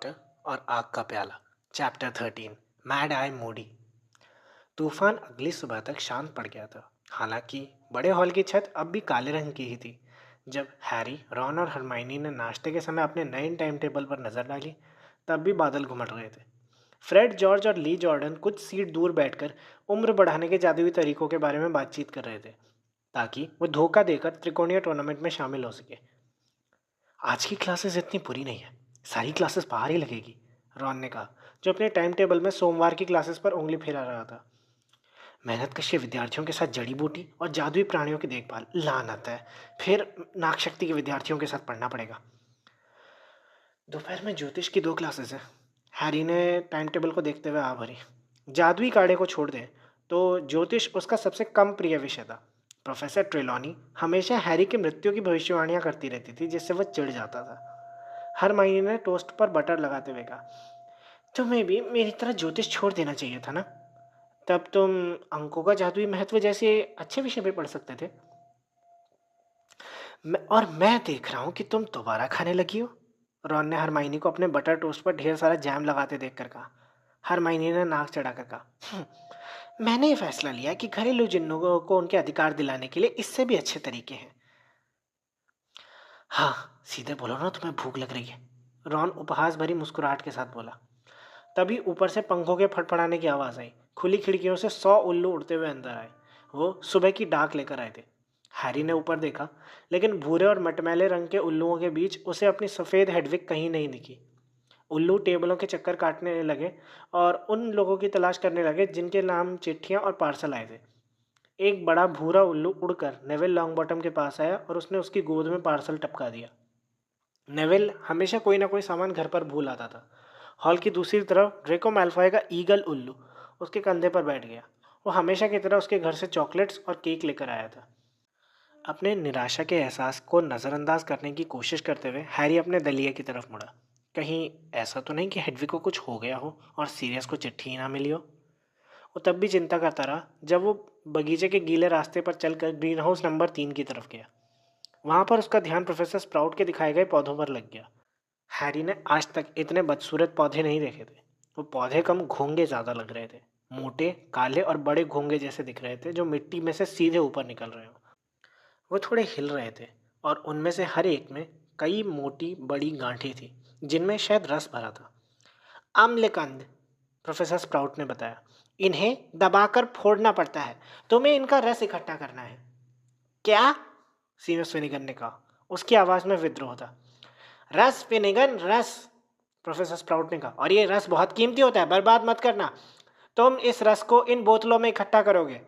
Potter और आग का प्याला। Chapter 13 mad I Moody. तूफान अगली सुबह तक शांत पड़ गया था। हालांकि बड़े हॉल की छत अब भी काले रंग की ही थी। जब हैरी, रॉन और हरमाइनी ने नाश्ते के समय अपने नए टाइम टेबल पर नजर डाली, तब भी बादल घुमड़ रहे थे। फ्रेड, जॉर्ज और ली जॉर्डन कुछ सीट दूर बैठकर उम्र बढ़ाने के जादुई तरीकों के बारे में बातचीत कर रहे थे, ताकि वो धोखा देकर त्रिकोणीय टूर्नामेंट में शामिल हो सके। आज की क्लासेस इतनी बुरी नहीं है, सारी क्लासेस बाहर ही लगेगी, रॉन ने कहा, जो अपने टाइम टेबल में सोमवार की क्लासेस पर उंगली फेरा रहा था। मेहनतकश विद्यार्थियों के साथ जड़ी बूटी और जादुई प्राणियों की देखभाल, लानत है। फिर नागशक्ति के विद्यार्थियों के साथ पढ़ना पड़ेगा। दोपहर में ज्योतिष की 2 क्लासेस है, हैरी ने टाइम टेबल को देखते हुए आ भरी। जादुई काढ़े को छोड़ दें तो ज्योतिष उसका सबसे कम प्रिय विषय था। प्रोफेसर ट्रेलॉनी हमेशा हैरी की मृत्यु की भविष्यवाणियां करती रहती थी, जिससे वह चिढ़ जाता था। हर महीने ने टोस्ट पर बटर लगाते हुए कहा, तुम्हें भी मेरी तरह ज्योतिष छोड़ देना चाहिए था ना, तब तुम अंकों का जादुई महत्व जैसे अच्छे विषय पे पढ़ सकते थे। और मैं देख रहा हूँ कि तुम दोबारा खाने लगी हो, रॉन ने हरमाइनी को अपने बटर टोस्ट पर ढेर सारा जैम लगाते देखकर कहा। हरमाइनी ने नाक चढ़ाकर कहा, मैंने ये फैसला लिया कि घरेलू जिन्नों को उनके अधिकार दिलाने के लिए इससे भी अच्छे तरीके हैं। हाँ, सीधे बोलो ना, तुम्हें भूख लग रही है, रॉन उपहास भरी मुस्कुराहट के साथ बोला। तभी ऊपर से पंखों के फड़फड़ाने की आवाज़ आई। खुली खिड़कियों से 100 उल्लू उड़ते हुए अंदर आए। वो सुबह की डाक लेकर आए थे। हैरी ने ऊपर देखा, लेकिन भूरे और मटमैले रंग के उल्लुओं के बीच उसे अपनी सफ़ेद हेडविग कहीं नहीं दिखी। उल्लू टेबलों के चक्कर काटने लगे और उन लोगों की तलाश करने लगे जिनके नाम चिट्ठियाँ और पार्सल आए थे। एक बड़ा भूरा उल्लू उड़कर नेविल लॉन्गबॉटम के पास आया और उसने उसकी गोद में पार्सल टपका दिया। नेविल हमेशा कोई ना कोई सामान घर पर भूल आता था। हॉल की दूसरी तरफ ड्रेको मैल्फॉय का ईगल उल्लू उसके कंधे पर बैठ गया। वो हमेशा की तरह उसके घर से चॉकलेट्स और केक लेकर आया था। अपने निराशा के एहसास को नज़रअंदाज करने की कोशिश करते हुए हैरी अपने दलिया की तरफ मुड़ा। कहीं ऐसा तो नहीं कि हेडविग को कुछ हो गया हो और सीरियस को चिट्ठी ही ना मिली हो। वो तब भी चिंता करता रहा जब वो बगीचे के गीले रास्ते पर चलकर ग्रीन हाउस नंबर 3 की तरफ गया। वहाँ पर उसका ध्यान प्रोफेसर स्प्राउट के दिखाए गए पौधों पर लग गया। हैरी ने आज तक इतने बदसूरत पौधे नहीं देखे थे। वो पौधे कम घोंगे ज़्यादा लग रहे थे। मोटे, काले और बड़े घोंगे जैसे दिख रहे थे, जो मिट्टी में से सीधे ऊपर निकल रहे हो। वो थोड़े हिल रहे थे और उनमें से हर एक में कई मोटी बड़ी गांठें थी, जिनमें शायद रस भरा था। आम्लकंद, प्रोफेसर स्प्राउट ने बताया। इन्हें दबाकर फोड़ना पड़ता है। तुम्हें इनका रस इकट्ठा करना है। क्या? सीमस फिनिगन ने कहा। उसकी आवाज़ में विद्रोह था। रस फिनिगन, रस, प्रोफेसर स्प्राउट ने कहा, और ये रस बहुत कीमती होता है, बर्बाद मत करना। तुम इस रस को इन बोतलों में इकट्ठा करोगे।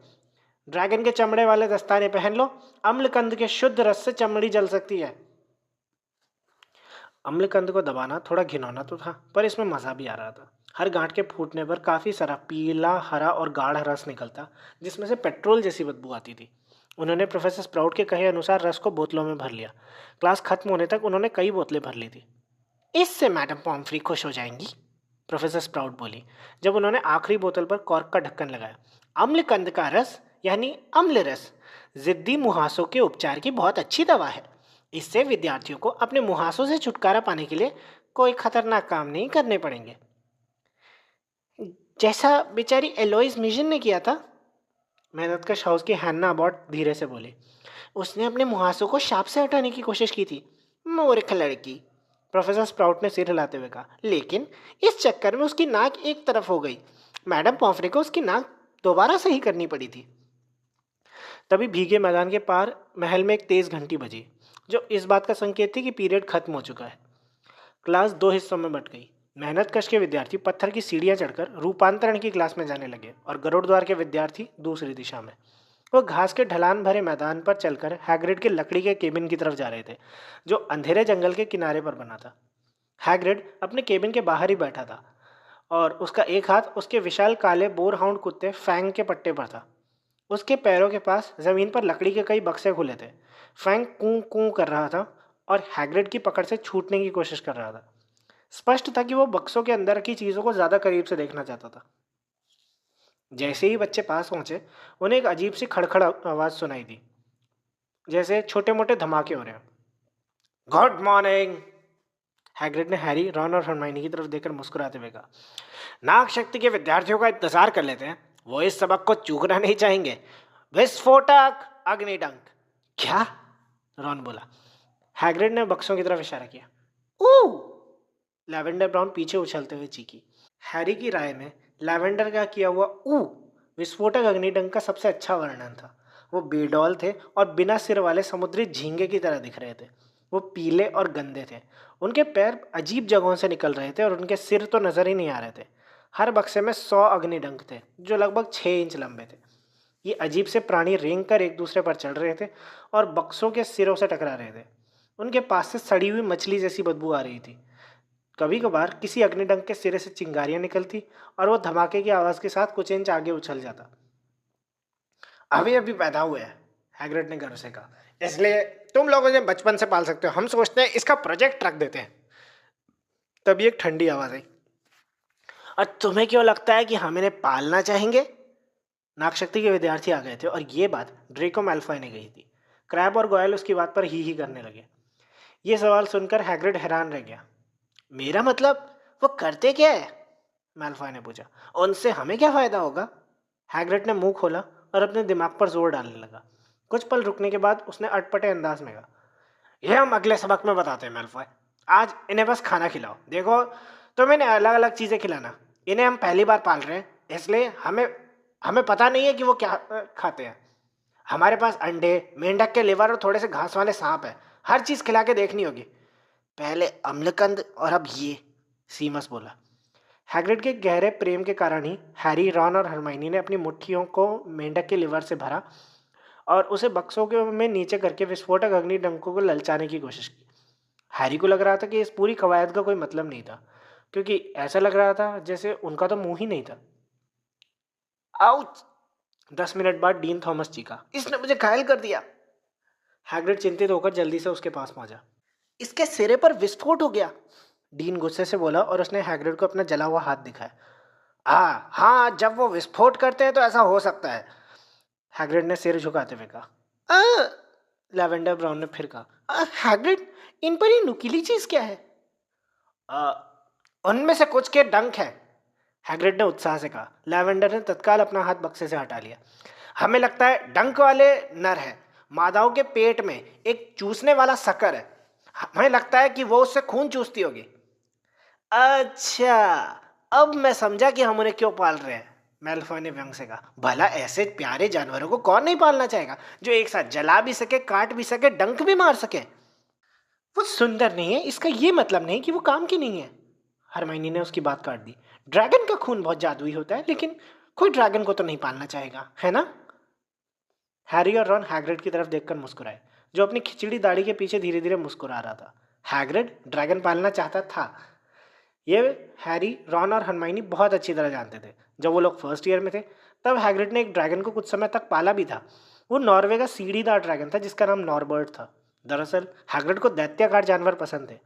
ड्रैगन के चमड़े वाले दस्ताने पहन लो। अम्लकंद के शुद्ध रस से चमड़ी जल सकती है। अम्लकंद को दबाना थोड़ा घिनौना तो था, पर इसमें मज़ा भी आ रहा था। हर गांठ के फूटने पर काफ़ी सारा पीला, हरा और गाढ़ा रस निकलता, जिसमें से पेट्रोल जैसी बदबू आती थी। उन्होंने प्रोफेसर स्प्राउट के कहे अनुसार रस को बोतलों में भर लिया। क्लास खत्म होने तक उन्होंने कई बोतलें भर ली थी। इससे मैडम पॉम्फ्री खुश हो जाएंगी, प्रोफेसर स्प्राउट बोली, जब उन्होंने आखिरी बोतल पर कॉर्क का ढक्कन लगाया। अम्लकंद का रस, यानी अम्ल रस, जिद्दी मुहासों के उपचार की बहुत अच्छी दवा है। इससे विद्यार्थियों को अपने मुहासों से छुटकारा पाने के लिए कोई खतरनाक काम नहीं करने पड़ेंगे, जैसा बेचारी एलोइस मिशन ने किया था, मेहनतकश हाउस की हैन्ना अबॉट धीरे से बोली। उसने अपने मुहासों को सांप से हटाने की कोशिश की थी। मूर्ख लड़की, प्रोफेसर स्प्राउट ने सिर हिलाते हुए कहा। लेकिन इस चक्कर में उसकी नाक एक तरफ हो गई। मैडम पॉम्फ्रे को उसकी नाक दोबारा सही करनी पड़ी थी। तभी भीगे मैदान के पार महल में एक तेज घंटी बजी, जो इस बात का संकेत थी कि पीरियड खत्म हो चुका है। क्लास 2 हिस्सों में बट गई। मेहनतकश के विद्यार्थी पत्थर की सीढ़ियां चढ़कर रूपांतरण की क्लास में जाने लगे और गरुड़ द्वार के विद्यार्थी दूसरी दिशा में। वो घास के ढलान भरे मैदान पर चलकर हैग्रिड के लकड़ी के केबिन की तरफ जा रहे थे, जो अंधेरे जंगल के किनारे पर बना था। हैग्रिड अपने केबिन के बाहर ही बैठा था और उसका एक हाथ उसके विशाल काले बोरहाउंड कुत्ते फैंग के पट्टे पर था। उसके पैरों के पास जमीन पर लकड़ी के कई बक्से खुले थे। फैंग कूं कूं कर रहा था और हैग्रिड की पकड़ से छूटने की कोशिश कर रहा था। स्पष्ट था कि वो बक्सों के अंदर की चीज़ों को ज़्यादा करीब से देखना चाहता था। जैसे ही बच्चे पास पहुंचे, उन्हें एक अजीब सी खड़खड़ आवाज़ सुनाई दी, जैसे छोटे मोटे धमाके हो रहे हैं। गुड मॉर्निंग, हैग्रिड ने हैरी, रॉन और हरमाइनी की तरफ देखकर मुस्कुराते हुए कहा, नाग शक्ति के विद्यार्थियों का इंतजार कर लेते हैं, वो इस सबक को चूकना नहीं चाहेंगे। विस्फोटक अग्निडंक। क्या? रॉन बोला। हैग्रिड ने बक्सों की तरफ इशारा किया। ऊ! लैवेंडर ब्राउन पीछे उछलते हुए चीखी। हैरी की राय में लैवेंडर का किया हुआ ऊ विस्फोटक अग्निडंक का सबसे अच्छा वर्णन था। वो बेडौल थे और बिना सिर वाले समुद्री झींगे की तरह दिख रहे थे। वो पीले और गंदे थे। उनके पैर अजीब जगहों से निकल रहे थे और उनके सिर तो नजर ही नहीं आ रहे थे। हर बक्से में 100 अग्निडंक थे जो लगभग 6 इंच लंबे थे। ये अजीब से प्राणी रेंग कर एक दूसरे पर चढ़ रहे थे और बक्सों के सिरों से टकरा रहे थे। उनके पास से सड़ी हुई मछली जैसी बदबू आ रही थी। कभी कभार किसी अग्निडंक के सिरे से चिंगारियां निकलती और वो धमाके की आवाज के साथ कुछ इंच आगे उछल जाता। अभी अभी पैदा हुए हैं, हैग्रिड ने गर्व से कहा, इसलिए तुम लोग इसे बचपन से पाल सकते हो। हम सोचते हैं इसका प्रोजेक्ट रख देते हैं। तभी एक ठंडी आवाज आई, और तुम्हें क्यों लगता है कि हम इन्हें पालना चाहेंगे? नागशक्ति के विद्यार्थी आ गए थे और ये बात ड्रेको मैल्फॉय ने कही थी। क्रैब और गोयल उसकी बात पर ही करने लगे। ये सवाल सुनकर हैग्रिड हैरान रह गया। मेरा मतलब, वो करते क्या है? मैल्फॉय ने पूछा। उनसे हमें क्या फायदा होगा? हैग्रिड ने मुंह खोला और अपने दिमाग पर जोर डालने लगा। कुछ पल रुकने के बाद उसने अटपटे अंदाज में कहा, यह हम अगले सबक में बताते हैं मैल्फॉय। आज इन्हें बस खाना खिलाओ। देखो, तुम इन्हें अलग अलग चीज़ें खिलाना। इन्हें हम पहली बार पाल रहे हैं, इसलिए हमें हमें पता नहीं है कि वो क्या खाते हैं। हमारे पास अंडे, मेंढक के लिवर और थोड़े से घास वाले सांप है। हर चीज़ खिला के देखनी होगी। पहले अम्लकंद और अब ये, सीमस बोला। हैग्रिड के गहरे प्रेम के कारण ही हैरी, रॉन और हरमाइनी ने अपनी मुट्ठियों को मेंढक के लिवर से भरा और उसे बक्सों के में नीचे करके विस्फोटक अग्निडंकों को ललचाने की कोशिश की। हैरी को लग रहा था कि इस पूरी कवायद का कोई मतलब नहीं था, क्योंकि ऐसा लग रहा था जैसे उनका तो मुंह ही नहीं था। आउच! 10 मिनट बाद डीन थॉमस चीखा, इसने मुझे घायल कर दिया। हैग्रिड चिंतित होकर जल्दी से उसके पास पहुंचा। इसके सिरे पर विस्फोट हो गया, डीन गुस्से से बोला और उसने हैग्रिड को अपना जला हुआ हाथ दिखाया। हाँ, जब वो विस्फोट करते हैं तो ऐसा हो सकता है, हैग्रिड ने सिर झुकाते हुए कहा। लैवेंडर ब्राउन ने फिर कहा, हैग्रिड, इन पर ये नुकीली चीज क्या है? "आ, उनमें से कुछ के डंक है, हैग्रिड ने उत्साह से कहा। लैवेंडर ने तत्काल अपना हाथ बक्से से हटा लिया। हमें लगता है डंक वाले नर है। मादाओं के पेट में एक चूसने वाला शक्कर है। हमें लगता है कि वो उससे खून चूसती होगी। अच्छा, अब मैं समझा कि हम उन्हें क्यों पाल रहे हैं, मैल्फॉय ने व्यंग से कहा। भला ऐसे प्यारे जानवरों को कौन नहीं पालना चाहेगा, जो एक साथ जला भी सके, काट भी सके, डंक भी मार सके। वो सुंदर नहीं है, इसका ये मतलब नहीं कि वो काम की नहीं है, हरमाइनी ने उसकी बात काट दी। ड्रैगन का खून बहुत जादुई होता है, लेकिन कोई ड्रैगन को तो नहीं पालना चाहेगा, है ना? हैरी और रॉन हैग्रिड की तरफ देखकर मुस्कुराए, जो अपनी खिचड़ी दाढ़ी के पीछे धीरे धीरे मुस्कुरा रहा था। हैग्रिड ड्रैगन पालना चाहता था, ये हैरी, रॉन और हरमाइनी बहुत अच्छी तरह जानते थे। जब वो लोग फर्स्ट ईयर में थे, तब हैग्रिड ने एक ड्रैगन को कुछ समय तक पाला भी था। वो नॉर्वे का सीढ़ीदार ड्रैगन था जिसका नाम नॉर्बर्ट था। दरअसल हैग्रिड को दैत्याकार जानवर पसंद थे,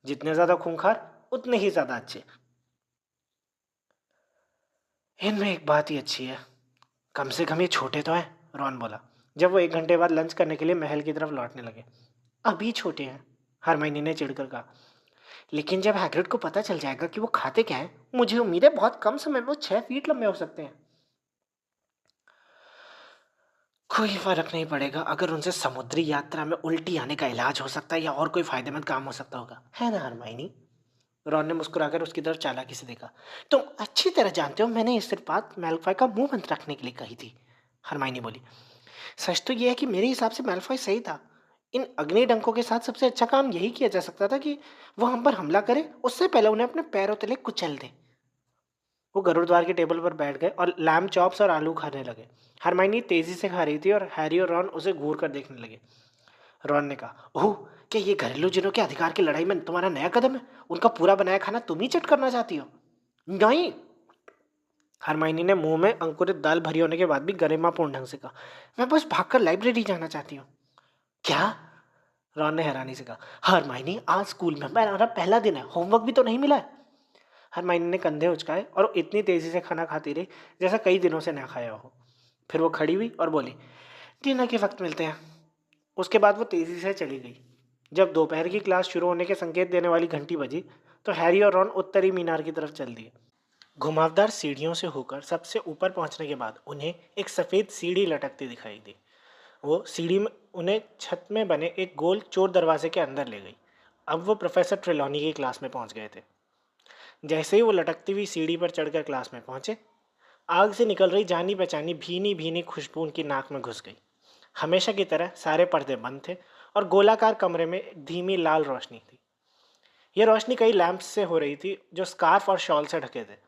जितने ज्यादा खूंखार उतने ही ज्यादा अच्छे। इनमें एक बात ही अच्छी है, कम से कम ये छोटे तो हैं, रॉन बोला, जब वो 1 घंटे बाद लंच करने के लिए महल की तरफ लौटने लगे। अभी छोटे हैं, हरमाइनी ने चिढ़कर कहा। लेकिन जब हैग्रिड को पता चल जाएगा कि वो खाते क्या है, मुझे उम्मीद है बहुत कम समय में वो 6 फीट लंबे हो सकते हैं। कोई फर्क नहीं पड़ेगा अगर उनसे समुद्री यात्रा में उल्टी आने का इलाज हो सकता है या और कोई फायदेमंद काम हो सकता होगा, है ना हरमाइनी? रॉन ने मुस्कुराकर उसकी तरफ चालाकी से देखा। तुम अच्छी तरह जानते हो मैंने ये सिर्फ बात मैल्फॉय का मुंह बंद रखने के लिए कही थी, हरमाइनी बोली। सच तो यह है कि मेरे हिसाब से मैल्फॉय सही था। इन अग्निडंकों के साथ सबसे अच्छा काम यही किया जा सकता था कि वो हम पर हमला करे उससे पहले उन्हें अपने पैरों तले कुचल दे। वो गुरुद्वार के टेबल पर बैठ गए और लैम चॉप्स और आलू खाने लगे। हरमाइनी तेजी से खा रही थी और हैरी और रॉन उसे घूर कर देखने लगे। रॉन ने कहा, ओह, क्या ये घरेलू जिनों के अधिकार की लड़ाई में तुम्हारा नया कदम है? उनका पूरा बनाया खाना तुम ही चट करना चाहती हो? नहीं, हरमाइनी ने मुंह में अंकुरित दाल भरी होने के बाद भी गरिमापूर्ण ढंग से कहा, मैं बस भागकर लाइब्रेरी जाना चाहती हूँ। क्या? रॉन ने हैरानी से कहा। हरमाइनी, आज स्कूल में हमारा पहला दिन है, होमवर्क भी तो नहीं मिला है। हरमाइनी ने कंधे उचकाए और इतनी तेजी से खाना खाती रही जैसा कई दिनों से ना खाया हो। फिर वो खड़ी हुई और बोली, डिनर के वक्त मिलते हैं। उसके बाद वो तेजी से चली गई। जब दोपहर की क्लास शुरू होने के संकेत देने वाली घंटी बजी तो हैरी और रॉन उत्तरी मीनार की तरफ चल दिए। घुमावदार सीढ़ियों से होकर सबसे ऊपर पहुंचने के बाद उन्हें एक सफ़ेद सीढ़ी लटकती दिखाई दी। वो सीढ़ी में उन्हें छत में बने एक गोल चोर दरवाजे के अंदर ले गई। अब वो प्रोफेसर ट्रेलॉनी की क्लास में पहुंच गए थे। जैसे ही वो लटकती हुई सीढ़ी पर चढ़कर क्लास में पहुंचे, आग से निकल रही जानी पहचानी भीनी भीनी खुशबू उनकी नाक में घुस गई। हमेशा की तरह सारे पर्दे बंद थे और गोलाकार कमरे में एक धीमी लाल रोशनी थी। यह रोशनी कई लैंप्स से हो रही थी जो स्कार्फ और शॉल से ढके थे।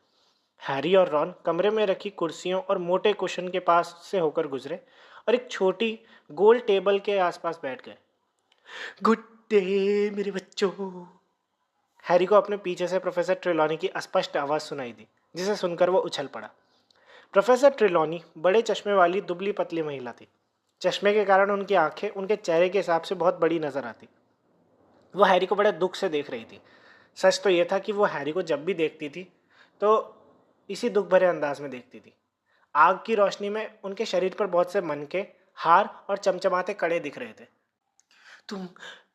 हैरी और रॉन कमरे में रखी कुर्सियों और मोटे कुशन के पास से होकर गुजरे और एक छोटी गोल टेबल के आसपास बैठ गए। गुड डे मेरे बच्चों। हैरी को अपने पीछे से प्रोफेसर ट्रेलॉनी की अस्पष्ट आवाज़ सुनाई दी, जिसे सुनकर वो उछल पड़ा। प्रोफेसर ट्रेलॉनी बड़े चश्मे वाली दुबली पतली महिला थी। चश्मे के कारण उनकी आंखें उनके चेहरे के हिसाब से बहुत बड़ी नजर आती। वो हैरी को बड़े दुख से देख रही थी। सच तो यह था कि वो हैरी को जब भी देखती थी तो इसी दुख भरे अंदाज में देखती थी। आग की रोशनी में उनके शरीर पर बहुत से मनके, हार और चमचमाते कड़े दिख रहे थे। तुम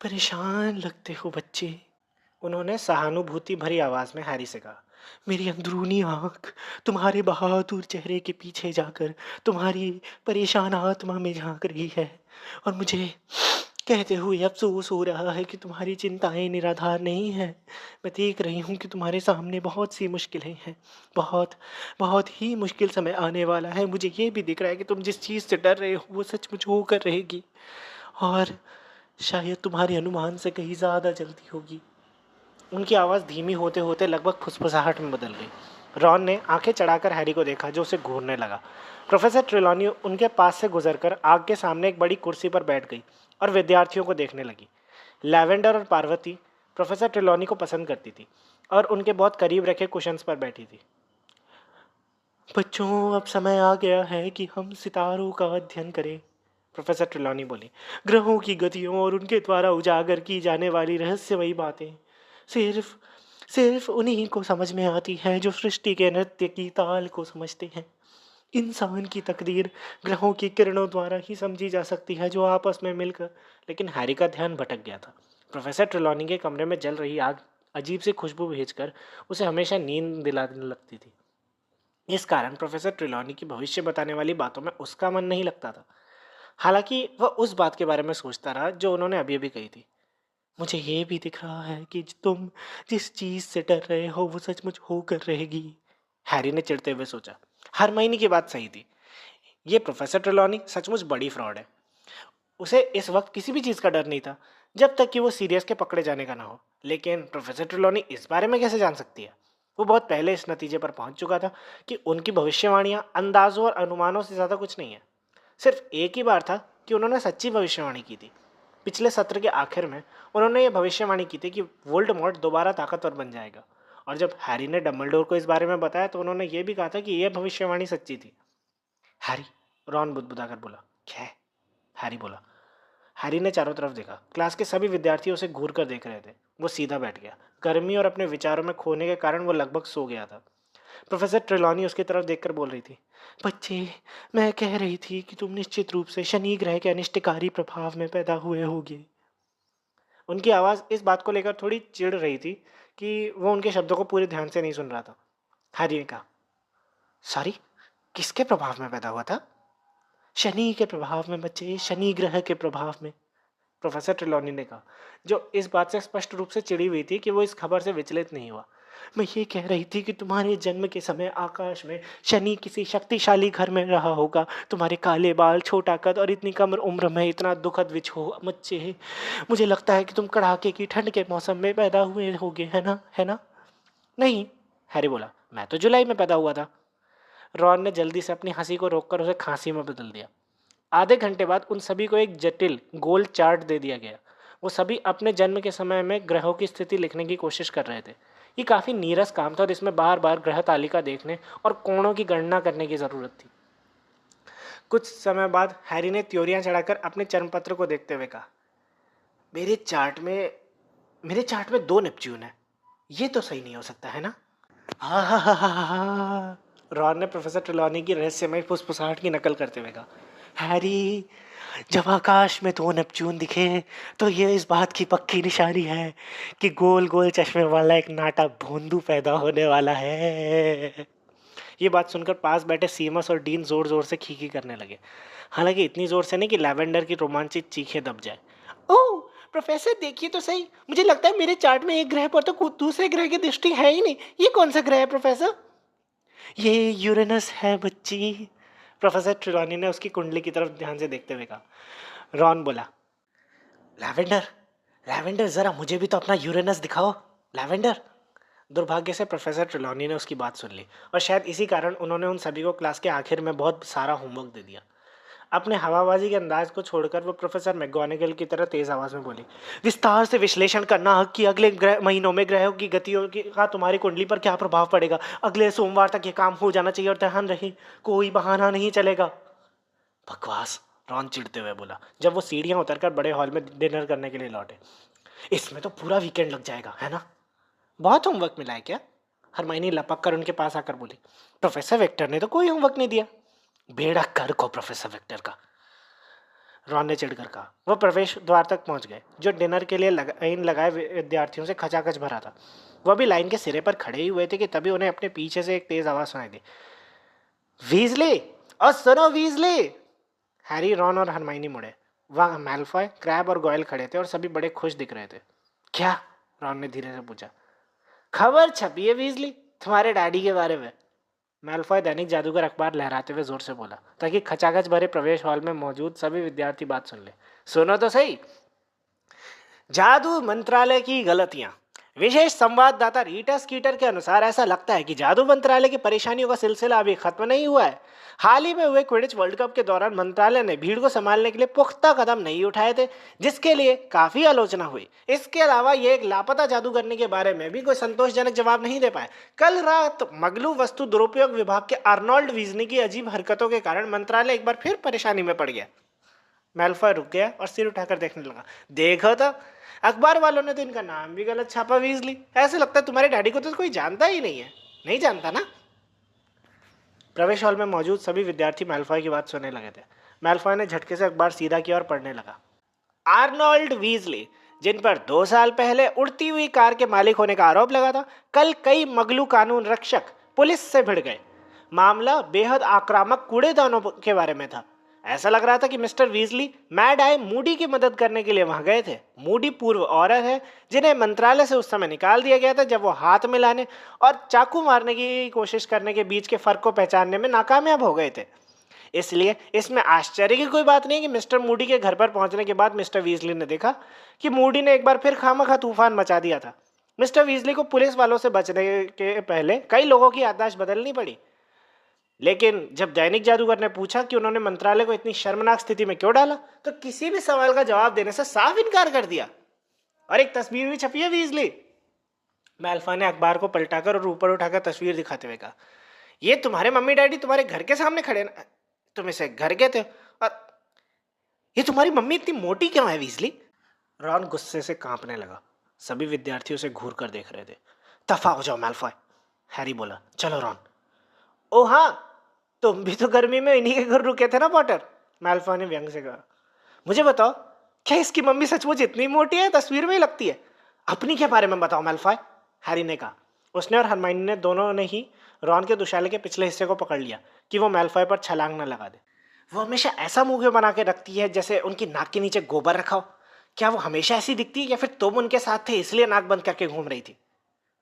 परेशान लगते हो बच्चे, उन्होंने सहानुभूति भरी आवाज में हैरी से कहा। मेरी अंदरूनी आंख तुम्हारे बहादुर चेहरे के पीछे जाकर तुम्हारी परेशान आत्मा में झांक रही है और मुझे कहते हुए अफसोस हो रहा है कि तुम्हारी चिंताएं निराधार नहीं हैं। मैं देख रही हूँ कि तुम्हारे सामने बहुत सी मुश्किलें हैं। बहुत बहुत ही मुश्किल समय आने वाला है। मुझे ये भी दिख रहा है कि तुम जिस चीज़ से डर रहे हो वो सचमुच होकर रहेगी और शायद तुम्हारे अनुमान से कहीं ज़्यादा जल्दी होगी। उनकी आवाज़ धीमी होते होते लगभग फुसफुसाहट में बदल गई। रॉन ने आंखें चढ़ाकर हैरी को देखा जो उसे घूरने लगा। प्रोफेसर ट्रेलॉनी उनके पास से गुजरकर आग के सामने एक बड़ी कुर्सी पर बैठ गई और विद्यार्थियों को देखने लगी। लैवेंडर और पार्वती प्रोफेसर ट्रेलॉनी को पसंद करती थी और उनके बहुत करीब रखे कुशन्स पर बैठी थी। बच्चों, अब समय आ गया है कि हम सितारों का अध्ययन करें, प्रोफेसर ट्रेलॉनी बोली। ग्रहों की गतियों और उनके द्वारा उजागर की जाने वाली रहस्यमयी बातें सिर्फ सिर्फ उन्हीं को समझ में आती है जो सृष्टि के नृत्य की ताल को समझते हैं। इंसान की तकदीर ग्रहों की किरणों द्वारा ही समझी जा सकती है जो आपस में मिलकर। लेकिन हैरी का ध्यान भटक गया था। प्रोफेसर ट्रेलॉनी के कमरे में जल रही आग अजीब सी खुशबू भेजकर उसे हमेशा नींद दिलाने लगती थी। इस कारण प्रोफेसर ट्रेलॉनी की भविष्य बताने वाली बातों में उसका मन नहीं लगता था। हालांकि वह उस बात के बारे में सोचता रहा जो उन्होंने अभी अभी कही थी। मुझे ये भी दिख रहा है कि तुम जिस चीज से डर रहे हो वो सचमुच होकर रहेगी, हैरी ने चिढ़ते हुए सोचा। हर महीने की बात सही थी। ये प्रोफेसर ट्रेलॉनी सचमुच बड़ी फ्रॉड है। उसे इस वक्त किसी भी चीज़ का डर नहीं था जब तक कि वो सीरियस के पकड़े जाने का ना हो। लेकिन प्रोफेसर ट्रेलॉनी इस बारे में कैसे जान सकती है? वो बहुत पहले इस नतीजे पर पहुंच चुका था कि उनकी भविष्यवाणियां अंदाजों और अनुमानों से ज़्यादा कुछ नहीं है। सिर्फ एक ही बार था कि उन्होंने सच्ची भविष्यवाणी की थी। पिछले सत्र के आखिर में उन्होंने ये भविष्यवाणी की थी कि वोल्डेमॉर्ट दोबारा ताकतवर बन जाएगा। और जब हैरी ने डम्बलडोर को इस बारे में बताया तो उन्होंने ये भी कहा था कि यह भविष्यवाणी सच्ची थी। हैरी, रॉन बुदबुदाकर बोला। क्या है? हैरी बोला। हैरी ने चारों तरफ देखा। क्लास के सभी विद्यार्थी उसे घूर कर देख रहे थे। वो सीधा बैठ गया। गर्मी और अपने विचारों में खोने के कारण वो लगभग सो गया था। प्रोफेसर ट्रेलॉनी उसकी तरफ देखकर बोल रही थी। बच्चे, मैं कह रही थी कि तुम निश्चित रूप से शनि ग्रह के अनिष्टकारी प्रभाव में पैदा हुए होगे। उनकी आवाज़ इस बात को लेकर थोड़ी चिढ़ रही थी कि वो उनके शब्दों को पूरे ध्यान से नहीं सुन रहा था। हैरी ने कहा, सॉरी, किसके प्रभाव में पैदा हुआ था? शनि के प्रभाव में बच्चे, शनि ग्रह के प्रभाव में, प्रोफेसर ट्रेलॉनी ने कहा, जो इस बात से स्पष्ट रूप से चिढ़ी हुई थी कि वो इस खबर से विचलित नहीं हुआ। मैं ये कह रही थी कि तुम्हारे जन्म के समय आकाश में शनि किसी शक्तिशाली घर में रहा होगा। तुम्हारे काले बाल, छोटा कद और इतनी कम उम्र में इतना दुखद विछोह बच्चे, मुझे लगता है कि तुम कड़ाके की ठंड के मौसम में पैदा हुए होगे, है ना? है ना? नहीं, हैरी बोला, मैं तो जुलाई में पैदा हुआ था। रॉन ने जल्दी से अपनी हंसी को रोककर उसे खांसी में बदल दिया। आधे घंटे बाद उन सभी को एक जटिल गोल चार्ट दे दिया गया। वो सभी अपने जन्म के समय में ग्रहों की स्थिति लिखने की कोशिश कर रहे थे। ये काफ़ी नीरस काम था और इसमें बार बार ग्रह तालिका देखने और कोणों की गणना करने की ज़रूरत थी। कुछ समय बाद हैरी ने त्योरियां चढ़ाकर अपने चर्मपत्र को देखते हुए कहा, मेरे चार्ट में 2 नेपच्यून है। ये तो सही नहीं हो सकता, है ना? रॉन ने प्रोफेसर ट्रेलॉनी की रहस्यमय फुसफुसाहट की नकल करते हुए कहा, हैरी, जब आकाश में दो नेपच्यून दिखे तो ये इस बात की पक्की निशानी है कि गोल गोल चश्मे वाला एक नाटा भोंदू पैदा होने वाला है। ये बात सुनकर पास बैठे सीमस और डीन जोर जोर से खीखी करने लगे, हालांकि इतनी जोर से नहीं कि लैवेंडर की रोमांचित चीखें दब जाए। ओह प्रोफेसर देखिए तो सही, मुझे लगता है मेरे चार्ट में एक ग्रह पर तो दूसरे ग्रह की दृष्टि है ही नहीं। ये कौन सा ग्रह है प्रोफेसर? ये यूरेनस है बच्ची, प्रोफेसर ट्रिलॉनी ने उसकी कुंडली की तरफ ध्यान से देखते हुए कहा। रॉन बोला, लैवेंडर लैवेंडर जरा मुझे भी तो अपना यूरेनस दिखाओ लैवेंडर। दुर्भाग्य से प्रोफेसर ट्रिलॉनी ने उसकी बात सुन ली और शायद इसी कारण उन्होंने उन सभी को क्लास के आखिर में बहुत सारा होमवर्क दे दिया। अपने हवाबाजी के अंदाज को छोड़कर वो प्रोफेसर मैकगोनागल की तरह तेज आवाज में बोली, विस्तार से विश्लेषण करना कि अगले महीनों में ग्रहों की गतियों का तुम्हारी कुंडली पर क्या प्रभाव पड़ेगा। अगले सोमवार तक ये काम हो जाना चाहिए और ध्यान रहे कोई बहाना नहीं चलेगा। बकवास, रॉन चिढ़ते हुए बोला जब वो सीढ़ियां उतरकर बड़े हॉल में डिनर करने के लिए लौटे। इसमें तो पूरा वीकेंड लग जाएगा है ना? बहुत होमवर्क मिला है क्या? हरमाइनी लपक कर उनके पास आकर बोली। प्रोफेसर विक्टर ने तो कोई होमवर्क नहीं दिया। बेड़ा कर को प्रोफेसर विक्टर का, रॉन ने चिढ़कर कहा। वह प्रवेश द्वार तक पहुंच गए जो डिनर के लिए लाइन लगाए विद्यार्थियों से खचाखच भरा था। वह भी लाइन के सिरे पर खड़े ही हुए थे कि तभी उन्हें अपने पीछे से एक तेज आवाज सुनाई दी, वीजली और सुनो वीजली। हैरी, रॉन और हरमाइनी मुड़े। वहाँ मैल्फॉय, क्रैब और गोयल खड़े थे और सभी बड़े खुश दिख रहे थे। क्या? रॉन ने धीरे से पूछा। खबर छपी है वीजली तुम्हारे डैडी के बारे में, मैल्फॉय दैनिक जादूगर अखबार लहराते हुए जोर से बोला ताकि खचाखच भरे प्रवेश हॉल में मौजूद सभी विद्यार्थी बात सुन ले। सुनो तो सही। जादू मंत्रालय की गलतियां। विशेष संवाददाता रीटा स्कीटर के अनुसार ऐसा लगता है कि जादू मंत्रालय की परेशानियों का सिलसिला अभी खत्म नहीं हुआ है। हाल ही में हुए क्विडिच वर्ल्ड कप के दौरान मंत्रालय ने भीड़ को संभालने के लिए पुख्ता कदम नहीं उठाए थे, जिसके लिए काफी आलोचना हुई। इसके अलावा ये एक लापता जादूगरनी के बारे में भी कोई संतोषजनक जवाब नहीं दे पाए। कल रात मगलू वस्तु दुरुपयोग विभाग के आर्नोल्ड वीजनी की अजीब हरकतों के कारण मंत्रालय एक बार फिर परेशानी में पड़ गया। मैल्फॉय रुक गया और सिर उठाकर देखने लगा। देखो तो अखबार वालों ने तो इनका नाम भी गलत छापा वीजली। ऐसे लगता है तुम्हारे डैडी को तो कोई जानता ही नहीं है। नहीं जानता ना? प्रवेश हॉल में मौजूद सभी विद्यार्थी मैल्फॉय की बात सुनने लगे थे। मैल्फॉय ने झटके से अखबार सीधा किया और पढ़ने लगा। आर्नोल्ड वीजली, जिन पर 2 साल पहले उड़ती हुई कार के मालिक होने का आरोप लगा था, कल कई मगलू कानून रक्षक पुलिस से भिड़ गए। मामला बेहद आक्रामक कूड़ेदानों के बारे में था। ऐसा लग रहा था कि mister Weasley mad I Moody की मदद करने के लिए वहां गए थे। मूडी पूर्व औरत है जिन्हें मंत्रालय से उस समय निकाल दिया गया था जब वो हाथ मिलाने और चाकू मारने की कोशिश करने के बीच के फर्क को पहचानने में नाकामयाब हो गए थे। इसलिए इसमें आश्चर्य की कोई बात नहीं कि मिस्टर मूडी के घर पर पहुंचने के बाद मिस्टर वीजली ने देखा कि मूडी ने एक बार फिर खामखा तूफान मचा दिया था। मिस्टर वीजली को पुलिस वालों से बचने के पहले कई लोगों की याददाश्त बदलनी पड़ी, लेकिन जब दैनिक जादूगर ने पूछा कि उन्होंने मंत्रालय को इतनी शर्मनाक स्थिति में क्यों डाला, तो किसी भी सवाल का जवाब देने से साफ इनकार कर दिया। और एक तस्वीर भी छपी है वीजली। मैल्फॉय ने अखबार को पलटाकर और ऊपर उठाकर तस्वीर दिखाते हुए कहा, ये तुम्हारे मम्मी डैडी तुम्हारे घर के सामने खड़े ना, तुम इसे घर कहते हो, और ये तुम्हारी मम्मी इतनी मोटी क्यों है वीजली? रॉन गुस्से से कांपने लगा। सभी विद्यार्थी उसे घूर कर देख रहे थे। दफा हो जाओ मैल्फॉय, हैरी बोला। चलो रॉन। ओ हाँ, तुम भी तो गर्मी में इन्हीं के घर रुके थे ना पॉटर, मैल्फॉय ने व्यंग से कहा। मुझे बताओ, क्या इसकी मम्मी सचमुच इतनी मोटी है? तस्वीर में ही लगती है। अपनी के बारे में बताओ मैल्फॉय, हैरी ने कहा। उसने और हरमाइनी ने दोनों ने ही रॉन के दुशाले के पिछले हिस्से को पकड़ लिया कि वो मैल्फॉय पर छलांग न लगा दे। वो हमेशा ऐसा मुंह क्यों बना के रखती है जैसे उनकी नाक के नीचे गोबर रखा हो? क्या वो हमेशा ऐसी दिखती है या फिर तुम उनके साथ थे इसलिए नाक बंद करके घूम रही थी?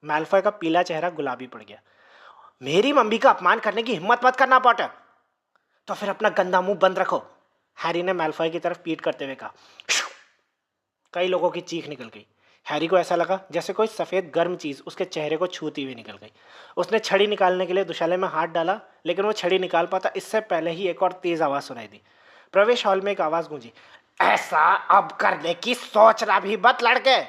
मैल्फॉय का पीला चेहरा गुलाबी पड़ गया। मेरी मम्मी का अपमान करने की हिम्मत मत करना पॉटर। तो फिर अपना गंदा मुंह बंद रखो, हैरी ने मैल्फॉय की तरफ पीट करते हुए कहा। कई लोगों की चीख निकल गई। हैरी को ऐसा लगा जैसे कोई सफेद गर्म चीज उसके चेहरे को छूती हुई निकल गई। उसने छड़ी निकालने के लिए दुशाले में हाथ डाला, लेकिन वो छड़ी निकाल पाता इससे पहले ही एक और तेज आवाज सुनाई दी। प्रवेश हॉल में एक आवाज गूंजी, ऐसा अब करने की सोचना भी मत लड़के।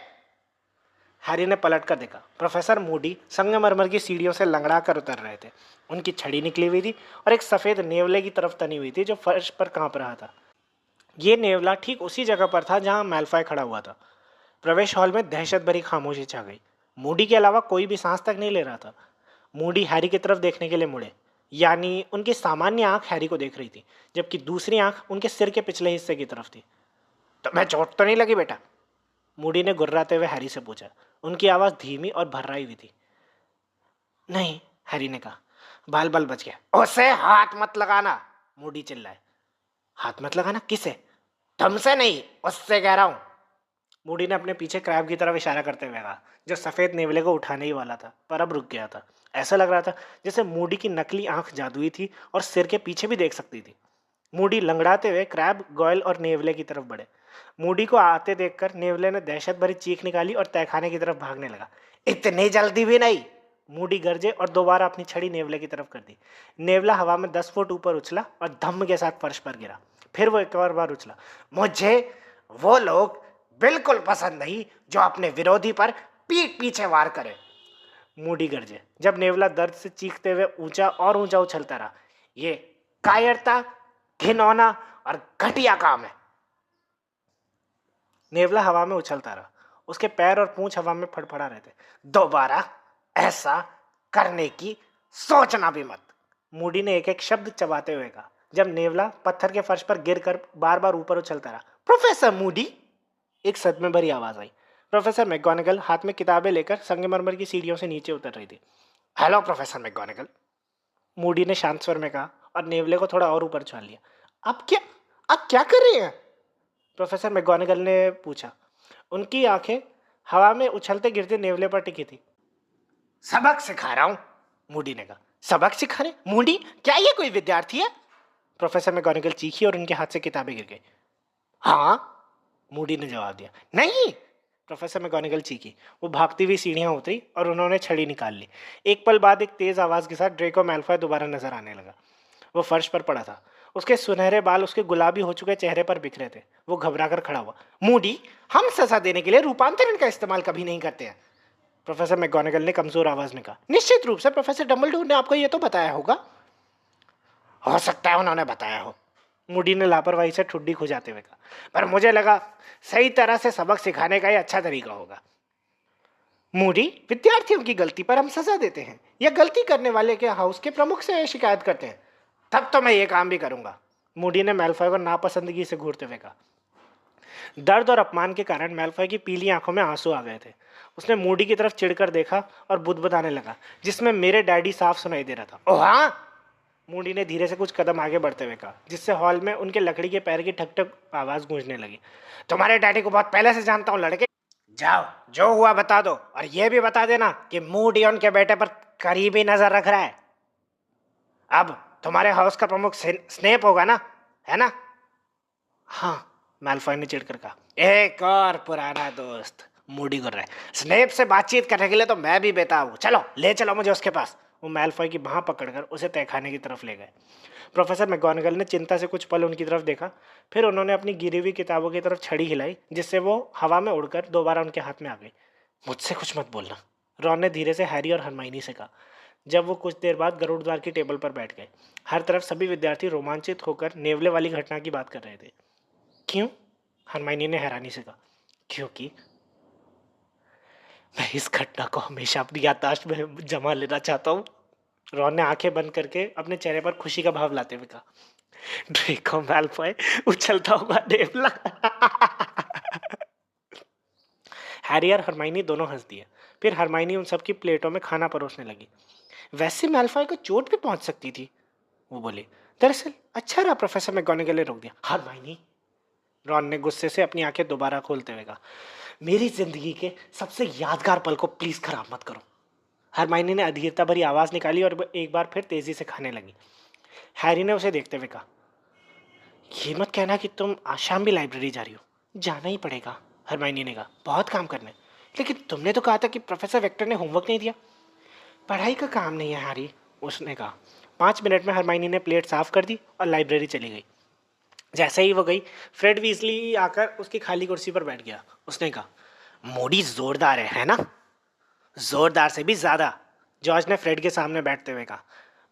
हैरी ने पलट कर देखा। प्रोफेसर मूडी संगमरमर की सीढ़ियों से लंगड़ा कर उतर रहे थे। उनकी छड़ी निकली हुई थी और एक सफेद नेवले की तरफ तनी हुई थी जो फर्श पर कांप रहा था। ये नेवला ठीक उसी जगह पर था जहां मैल्फॉय खड़ा हुआ था। प्रवेश हॉल में दहशत भरी खामोशी छा गई। मूडी के अलावा कोई भी सांस तक नहीं ले रहा था। मूडी हैरी की तरफ देखने के लिए मुड़े। यानी उनकी सामान्य आंख हैरी को देख रही थी, जबकि दूसरी आंख उनके सिर के पिछले हिस्से की तरफ थी। तुम्हें चोट तो नहीं लगी बेटा? मूडी ने गुर्राते हुए हैरी से पूछा। उनकी आवाज़ धीमी और भर्राई हुई थी। नहीं, हैरी ने कहा। बाल बाल बच गया। उसे हाथ मत लगाना, मूडी चिल्लाए। हाथ मत लगाना? किसे? तुमसे नहीं, उससे कह रहा हूं। मूडी ने अपने पीछे क्रैब की तरफ इशारा करते हुए कहा, जो सफ़ेद नेवले को उठाने ही वाला था, पर अब रुक गया था। ऐसा लग रहा था जैसे मूडी की नकली आंख जादुई थी और सिर के पीछे भी देख सकती थी। मूडी लंगड़ाते हुए क्रैब, गॉयल और नेवले की तरफ बढ़े। मूडी को आते देखकर नेवले ने दहशत भरी चीख निकाली और तहखाने की तरफ भागने लगा। इतनी जल्दी भी नहीं, मूडी गरजे और दोबारा अपनी छड़ी नेवले की तरफ कर दी। नेवला हवा में 10 फुट ऊपर उछला और धम्म के साथ फर्श पर गिरा। फिर वो एक और बार उछला। मुझे वो लोग बिल्कुल पसंद नहीं जो अपने विरोधी पर पीठ पीछे वार करे, मूडी गरजे, जब नेवला दर्द से चीखते हुए ऊंचा और ऊंचा उछलता रहा। ये कायरता, घिनौना और घटिया काम है। नेवला हवा में उछलता रहा। उसके पैर और पूंछ हवा में फड़फड़ा रहे थे। दोबारा ऐसा करने की सोचना भी मत, मूडी ने एक एक शब्द चबाते हुए कहा, जब नेवला पत्थर के फर्श पर गिरकर बार बार ऊपर उछलता रहा। प्रोफेसर मूडी, एक सदमे भरी आवाज आई। प्रोफेसर मैकगोनागल हाथ में किताबें लेकर संगमरमर की सीढ़ियों से नीचे उतर रही थी। हेलो प्रोफेसर मैकगोनागल, मूडी ने शांत स्वर में कहा और नेवले को थोड़ा और ऊपर उछाल लिया। आप क्या कर रहे हैं? प्रोफेसर मैकगोनागल ने पूछा। उनकी आंखें हवा में उछलते गिरते नेवले पर टिकी थी। सबक सिखा रहा हूं, मूडी ने कहा। सबक सिखा रहे? मूडी, क्या ये कोई विद्यार्थी है? प्रोफेसर मैकगोनागल चीखी और उनके हाथ से किताबें गिर गई। हाँ, मूडी ने जवाब दिया। नहीं, प्रोफेसर मैकगोनागल चीखी। वो भागती हुई सीढ़ियां उतरी और उन्होंने छड़ी निकाल ली। एक पल बाद एक तेज आवाज के साथ ड्रेको मैल्फॉय दोबारा नजर आने लगा। वो फर्श पर पड़ा था। उसके सुनहरे बाल उसके गुलाबी हो चुके चेहरे पर बिखरे थे। वो घबराकर खड़ा हुआ। मूडी, हम सजा देने के लिए रूपांतरण का इस्तेमाल कभी नहीं करते हैं, प्रोफेसर मैकगोनागल ने कमजोर आवाज में कहा। निश्चित रूप से प्रोफेसर डम्बलडोर ने आपको यह तो बताया होगा। हो सकता है उन्होंने बताया हो, मूडी ने लापरवाही से ठुड्डी खुजाते हुए कहा, पर मुझे लगा सही तरह से सबक सिखाने का ही अच्छा तरीका होगा। मूडी, विद्यार्थियों की गलती पर हम सजा देते हैं या गलती करने वाले के हाउस के प्रमुख से शिकायत करते हैं? तब तो मैं ये काम भी करूंगा, मूडी ने मैल्फॉय को नापसंदगी से घूरते हुए कहा। दर्द और अपमान के कारण मैल्फॉय की पीली आंखों में आंसू आ गए थे। उसने मूडी की तरफ चिढ़कर देखा और बुदबुदाने लगा, जिसमें मेरे डैडी साफ सुनाई दे रहा था। ओह हाँ, मूडी ने धीरे से कुछ कदम आगे बढ़ते हुए कहा, जिससे हॉल में उनके लकड़ी के पैर की ठक ठक आवाज गूंजने लगी। तुम्हारे डैडी को बहुत पहले से जानता हूँ लड़के। जाओ, जो हुआ बता दो, और ये भी बता देना कि मूडी उनके बेटे पर करीबी नजर रख रहा है। अब तुम्हारे हाउस का प्रमुख स्नेप होगा ना, है ना? हाँ, मैल्फॉय ने चिढ़कर कहा। एक और पुराना दोस्त, मूडी कर रहा है। स्नेप से बातचीत करने के लिए तो मैं भी बेताब हूँ। चलो ले चलो मुझे उसके पास। वो मैल्फॉय की बाह पकड़कर उसे तहखाने की तरफ ले गए। प्रोफेसर मैकगोनागल ने चिंता से कुछ पल उनकी तरफ देखा, फिर उन्होंने अपनी गिरी हुई किताबों की तरफ छड़ी हिलाई, जिससे वो हवा में उड़कर दोबारा उनके हाथ में आ गई। मुझसे कुछ मत बोलना, रॉन ने धीरे से हैरी और हरमाइनी से कहा, जब वो कुछ देर बाद गरुड़ द्वार की टेबल पर बैठ गए। हर तरफ सभी विद्यार्थी रोमांचित होकर नेवले वाली घटना की बात कर रहे थे। क्यों? हरमाइनी ने हैरानी से कहा। क्योंकि मैं इस घटना को हमेशा अपनी याददाश्त में जमा लेना चाहता हूँ, रॉन ने आंखें बंद करके अपने चेहरे पर खुशी का भाव लाते हुए कहा। ड्रेको मैल्फॉय उछलता हुआ नेवला। हैरी और हरमाइनी दोनों हंस दिए। फिर हरमाइनी उन सबकी प्लेटों में खाना परोसने लगी। वैसे मैल्फॉय को चोट भी पहुंच सकती थी, वो बोले। दरअसल अच्छा रहा प्रोफेसर मैकगोनागल ने रोक दिया। हरमाइनी, रॉन ने गुस्से से अपनी आंखें दोबारा खोलते हुए कहा, मेरी जिंदगी के सबसे यादगार पल को प्लीज खराब मत करो। हरमाइनी ने अधीरता भरी आवाज निकाली और एक बार फिर तेजी से खाने लगी। हैरी ने उसे देखते हुए कहा, ये मत कहना कि तुम आज शाम भी लाइब्रेरी जा रही हो। जाना ही पड़ेगा, हरमाइनी ने कहा, बहुत काम करना है। लेकिन तुमने तो कहा था कि प्रोफेसर वेक्टर ने होमवर्क नहीं दिया। पढ़ाई का काम नहीं है हैरी, उसने कहा। 5 मिनट में हरमाइनी ने प्लेट साफ कर दी और लाइब्रेरी चली गई। जैसे ही वो गई, फ्रेड वीजली आकर उसकी खाली कुर्सी पर बैठ गया। उसने कहा, मूडी जोरदार है ना? जोरदार से भी ज्यादा, जॉर्ज ने फ्रेड के सामने बैठते हुए कहा।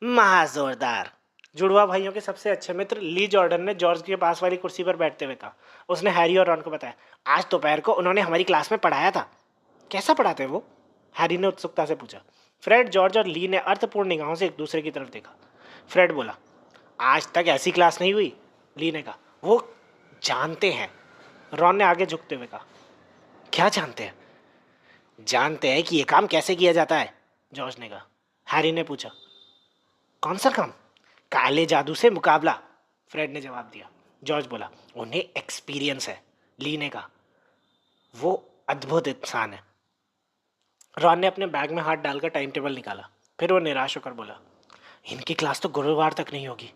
महा जोरदार, जुड़वा भाइयों के सबसे अच्छे मित्र ली जॉर्डन ने जॉर्ज के पास वाली कुर्सी पर बैठते हुए कहा। उसने हैरी और रॉन को बताया, आज दोपहर को उन्होंने हमारी क्लास में पढ़ाया था। कैसा पढ़ाते वो? हैरी ने उत्सुकता से पूछा। फ्रेड, जॉर्ज और ली ने अर्थपूर्ण निगाहों से एक दूसरे की तरफ देखा। फ्रेड बोला, आज तक ऐसी क्लास नहीं हुई। ली ने कहा, वो जानते हैं। रॉन ने आगे झुकते हुए कहा, क्या जानते हैं? जानते हैं कि ये काम कैसे किया जाता है, जॉर्ज ने कहा। हैरी ने पूछा, कौन सा काम? काले जादू से मुकाबला, फ्रेड ने जवाब दिया। जॉर्ज बोला, उन्हें एक्सपीरियंस है। ली ने कहा, वो अद्भुत इंसान है। रॉन ने अपने बैग में हाथ डालकर टाइम टेबल निकाला। फिर वो निराश होकर बोला, इनकी क्लास तो गुरुवार तक नहीं होगी।